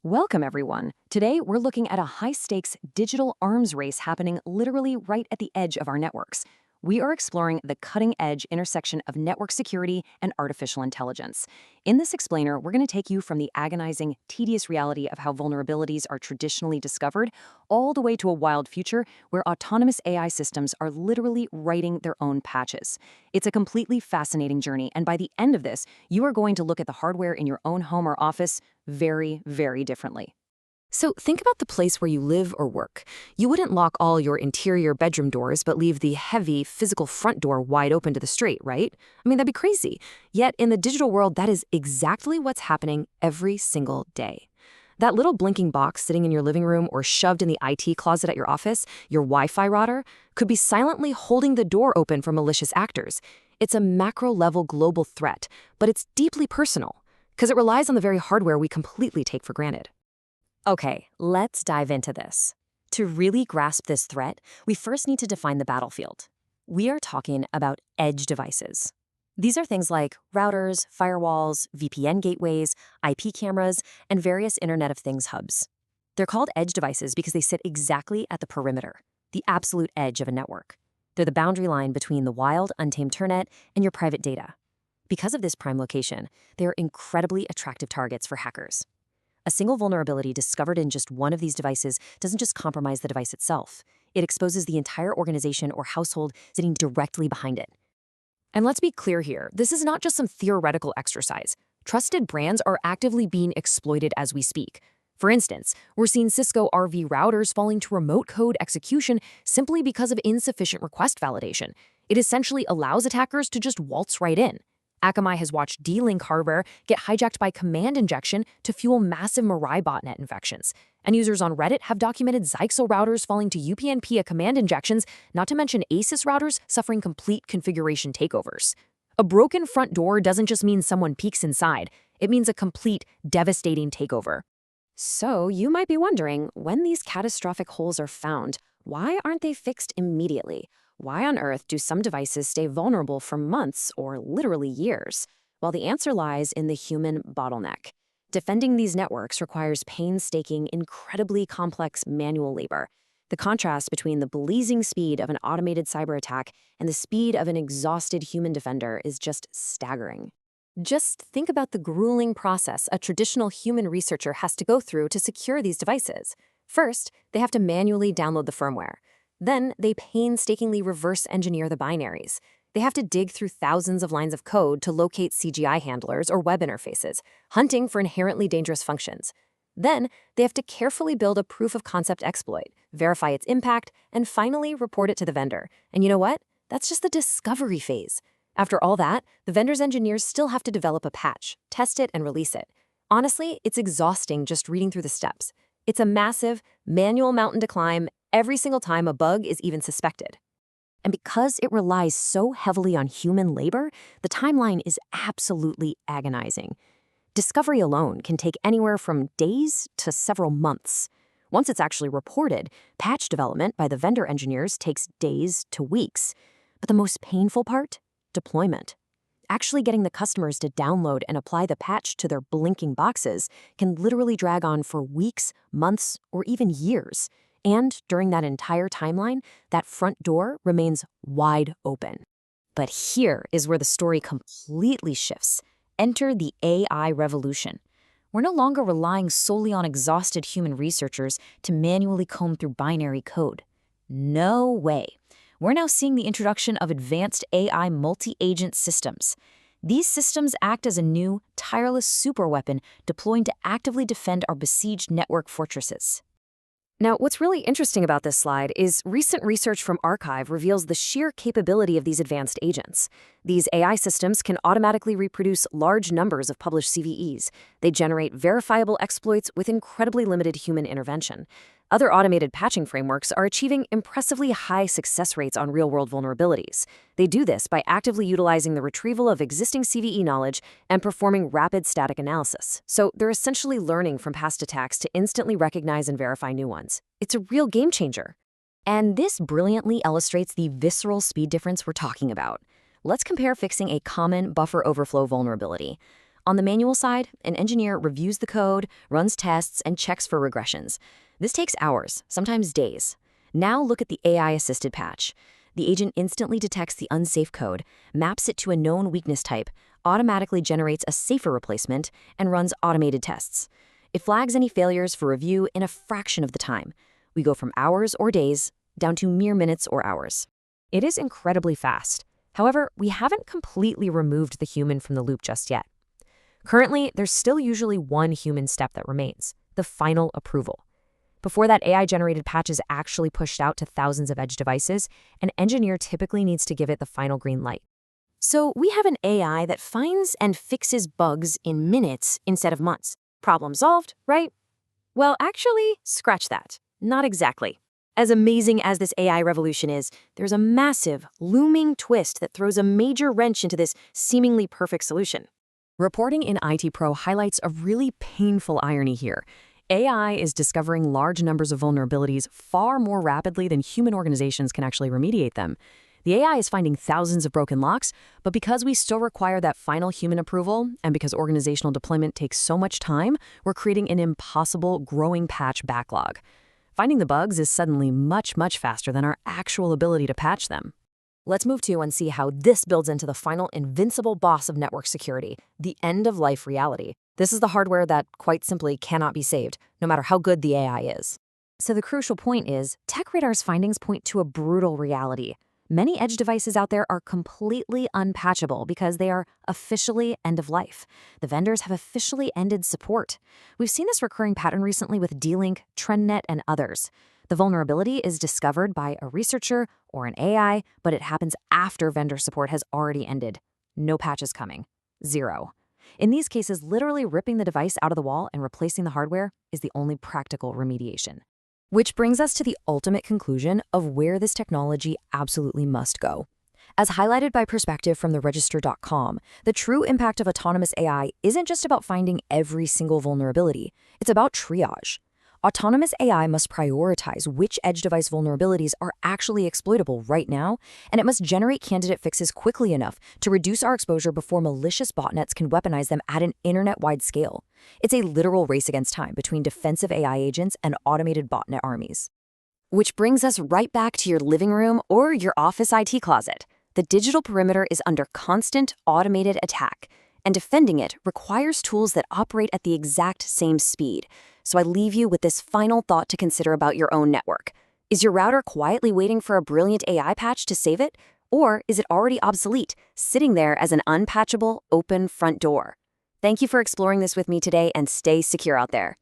Welcome, everyone. Today, we're looking at a high-stakes digital arms race happening literally right at the edge of our networks. We are exploring the cutting-edge intersection of network security and artificial intelligence. In this explainer, we're going to take you from the agonizing, tedious reality of how vulnerabilities are traditionally discovered all the way to a wild future where autonomous AI systems are literally writing their own patches. It's a completely fascinating journey, and by the end of this, you are going to look at the hardware in your own home or office very, very differently. So think about the place where you live or work. You wouldn't lock all your interior bedroom doors but leave the heavy, physical front door wide open to the street, right? I mean, that'd be crazy. Yet in the digital world, that is exactly what's happening every single day. That little blinking box sitting in your living room or shoved in the IT closet at your office, your Wi-Fi router, could be silently holding the door open for malicious actors. It's a macro-level global threat, but it's deeply personal, because it relies on the very hardware we completely take for granted. Okay, let's dive into this. To really grasp this threat, we first need to define the battlefield. We are talking about edge devices. These are things like routers, firewalls, VPN gateways, IP cameras, and various Internet of Things hubs. They're called edge devices because they sit exactly at the perimeter, the absolute edge of a network. They're the boundary line between the wild, untamed internet and your private data. Because of this prime location, they are incredibly attractive targets for hackers. A single vulnerability discovered in just one of these devices doesn't just compromise the device itself. It exposes the entire organization or household sitting directly behind it. And let's be clear here, this is not just some theoretical exercise. Trusted brands are actively being exploited as we speak. For instance, we're seeing Cisco RV Routers falling to remote code execution simply because of insufficient request validation. It essentially allows attackers to just waltz right in. Akamai has watched D-Link hardware get hijacked by command injection to fuel massive Mirai botnet infections. And users on Reddit have documented Zyxel routers falling to UPnP command injections, not to mention ASUS routers suffering complete configuration takeovers. A broken front door doesn't just mean someone peeks inside. It means a complete, devastating takeover. So you might be wondering, when these catastrophic holes are found, why aren't they fixed immediately? Why on earth do some devices stay vulnerable for months or literally years? Well, the answer lies in the human bottleneck. Defending these networks requires painstaking, incredibly complex manual labor. The contrast between the blazing speed of an automated cyber attack and the speed of an exhausted human defender is just staggering. Just think about the grueling process a traditional human researcher has to go through to secure these devices. First, they have to manually download the firmware. Then, they painstakingly reverse engineer the binaries. They have to dig through thousands of lines of code to locate CGI handlers or web interfaces, hunting for inherently dangerous functions. Then, they have to carefully build a proof-of-concept exploit, verify its impact, and finally report it to the vendor. And you know what? That's just the discovery phase. After all that, the vendor's engineers still have to develop a patch, test it, and release it. Honestly, it's exhausting just reading through the steps. It's a massive, manual mountain to climb every single time a bug is even suspected. And because it relies so heavily on human labor, the timeline is absolutely agonizing. Discovery alone can take anywhere from days to several months. Once it's actually reported, patch development by the vendor engineers takes days to weeks. But the most painful part? Deployment. Actually getting the customers to download and apply the patch to their blinking boxes can literally drag on for weeks, months, or even years. And during that entire timeline, that front door remains wide open. But here is where the story completely shifts. Enter the AI revolution. We're no longer relying solely on exhausted human researchers to manually comb through binary code. No way. We're now seeing the introduction of advanced AI multi-agent systems. These systems act as a new, tireless superweapon deployed to actively defend our besieged network fortresses. Now, what's really interesting about this slide is recent research from Archive reveals the sheer capability of these advanced agents. These AI systems can automatically reproduce large numbers of published CVEs. They generate verifiable exploits with incredibly limited human intervention. Other automated patching frameworks are achieving impressively high success rates on real-world vulnerabilities. They do this by actively utilizing the retrieval of existing CVE knowledge and performing rapid static analysis. So they're essentially learning from past attacks to instantly recognize and verify new ones. It's a real game changer. And this brilliantly illustrates the visceral speed difference we're talking about. Let's compare fixing a common buffer overflow vulnerability. On the manual side, an engineer reviews the code, runs tests, and checks for regressions. This takes hours, sometimes days. Now look at the AI-assisted patch. The agent instantly detects the unsafe code, maps it to a known weakness type, automatically generates a safer replacement, and runs automated tests. It flags any failures for review in a fraction of the time. We go from hours or days down to mere minutes or hours. It is incredibly fast. However, we haven't completely removed the human from the loop just yet. Currently, there's still usually one human step that remains: the final approval. Before that AI-generated patch is actually pushed out to thousands of edge devices, an engineer typically needs to give it the final green light. So we have an AI that finds and fixes bugs in minutes instead of months. Problem solved, right? Well, actually, scratch that. Not exactly. As amazing as this AI revolution is, there's a massive, looming twist that throws a major wrench into this seemingly perfect solution. Reporting in IT Pro highlights a really painful irony here. AI is discovering large numbers of vulnerabilities far more rapidly than human organizations can actually remediate them. The AI is finding thousands of broken locks, but because we still require that final human approval, and because organizational deployment takes so much time, we're creating an impossible growing patch backlog. Finding the bugs is suddenly much, much faster than our actual ability to patch them. Let's move to and see how this builds into the final invincible boss of network security, the end-of-life reality. This is the hardware that, quite simply, cannot be saved, no matter how good the AI is. So the crucial point is, TechRadar's findings point to a brutal reality. Many edge devices out there are completely unpatchable because they are officially end-of-life. The vendors have officially ended support. We've seen this recurring pattern recently with D-Link, TrendNet, and others. The vulnerability is discovered by a researcher or an AI, but it happens after vendor support has already ended. No patches coming. Zero. In these cases, literally ripping the device out of the wall and replacing the hardware is the only practical remediation. Which brings us to the ultimate conclusion of where this technology absolutely must go. As highlighted by perspective from the Register.com, the true impact of autonomous AI isn't just about finding every single vulnerability. It's about triage. Autonomous AI must prioritize which edge device vulnerabilities are actually exploitable right now, and it must generate candidate fixes quickly enough to reduce our exposure before malicious botnets can weaponize them at an internet-wide scale. It's a literal race against time between defensive AI agents and automated botnet armies. Which brings us right back to your living room or your office IT closet. The digital perimeter is under constant automated attack, and defending it requires tools that operate at the exact same speed. So I leave you with this final thought to consider about your own network. Is your router quietly waiting for a brilliant AI patch to save it? Or is it already obsolete, sitting there as an unpatchable, open front door? Thank you for exploring this with me today, and stay secure out there.